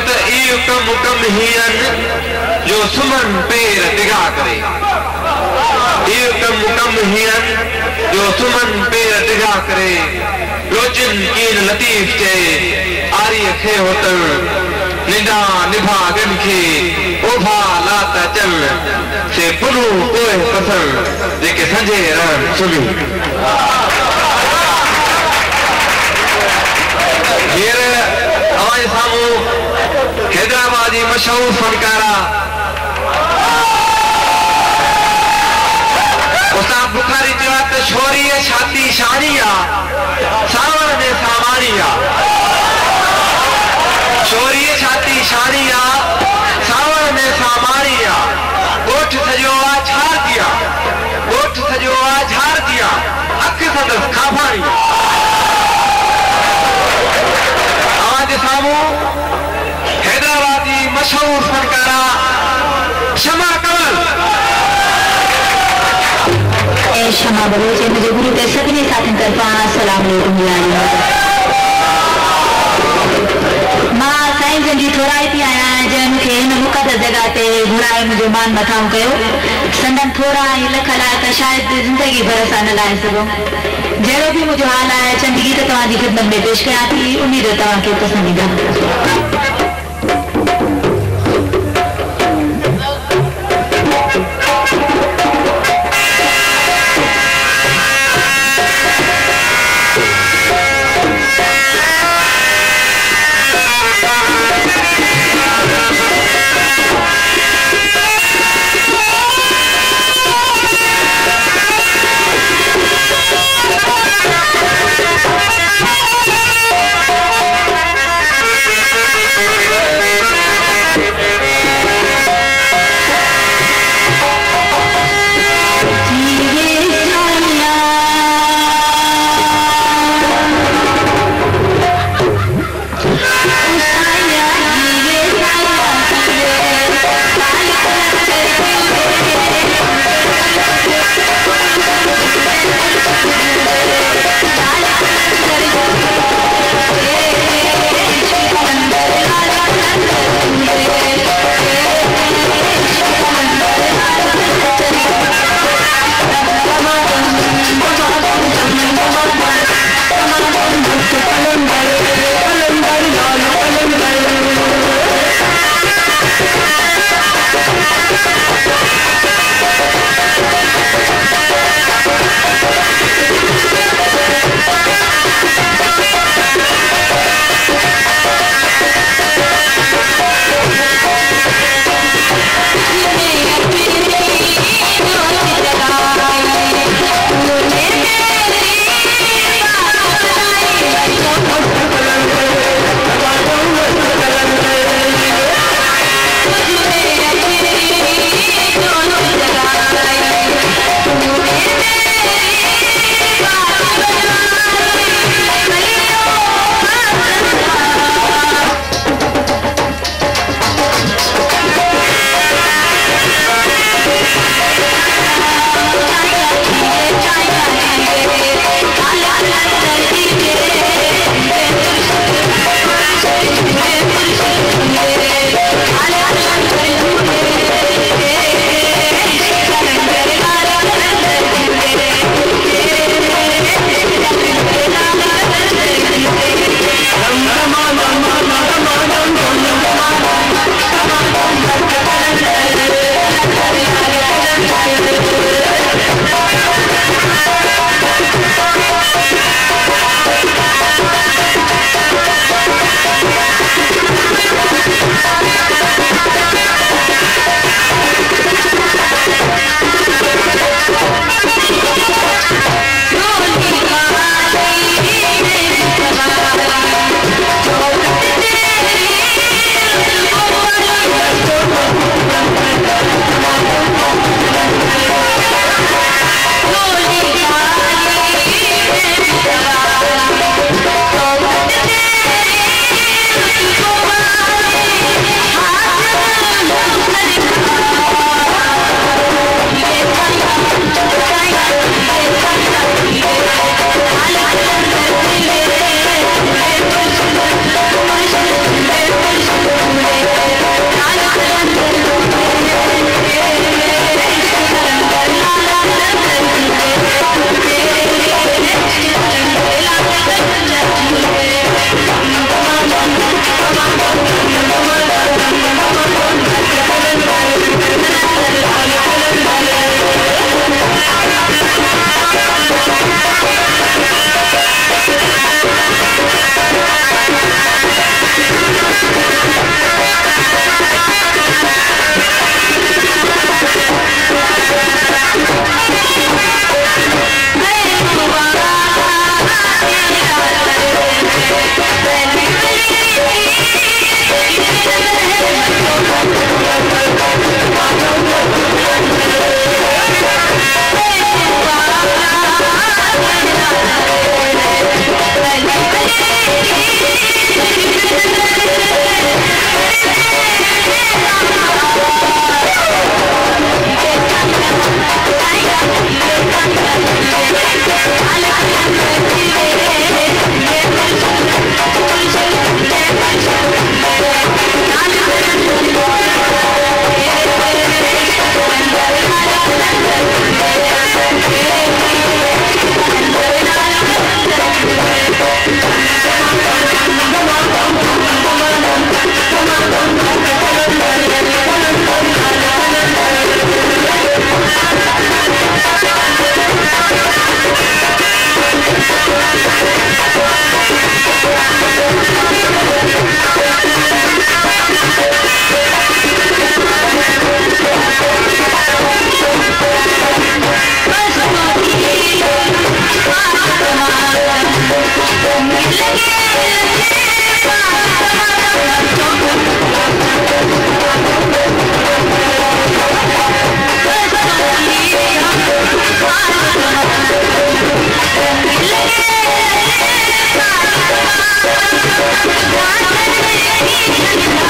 त ई कम हियन जो सुमन पेर दिगा करे। ई कम हियन जो सुमन पेर दिगा करे। लोचिन कीन लतीफ चे आरी खे होतन निंदा निभा गन के ओभा लाता चल से पुनु कोए पसंद जेके संजे रन सुनी। हीर हमारे सामू हैदराबादी मशहूर फनकारा उस्ताद बुखारी चवा त छोरी छाती शानिया सावन में सामानिया। छोरी छाती शानिया सावन में सामानिया। गोठ सजो आ झाड़ दिया। गोठ सजो आ झाड़ दिया। अख सदस खाफानी। आवाज सामू हैदराबादी मशहूर फनकारा शमा कमल। क्षमा बलोच मुझे गुरु के सभी साथी तरफा अस्सलाम वालेकुम। मां साईं जन जी थोराई थी आया जन के इन मुक़द्दस जगह ते घुराए मुझे मान मथाऊं कयो। संदन थोरा ही लख लाए त शायद जिंदगी भर असां न लाए सघूं। जहिड़ो बि मुंहिंजो हाल आहे चंद गीत तव्हांजी ख़िदमत में पेश कयां थी। उम्मीद तव्हांखे पसंदि ईंदा। What?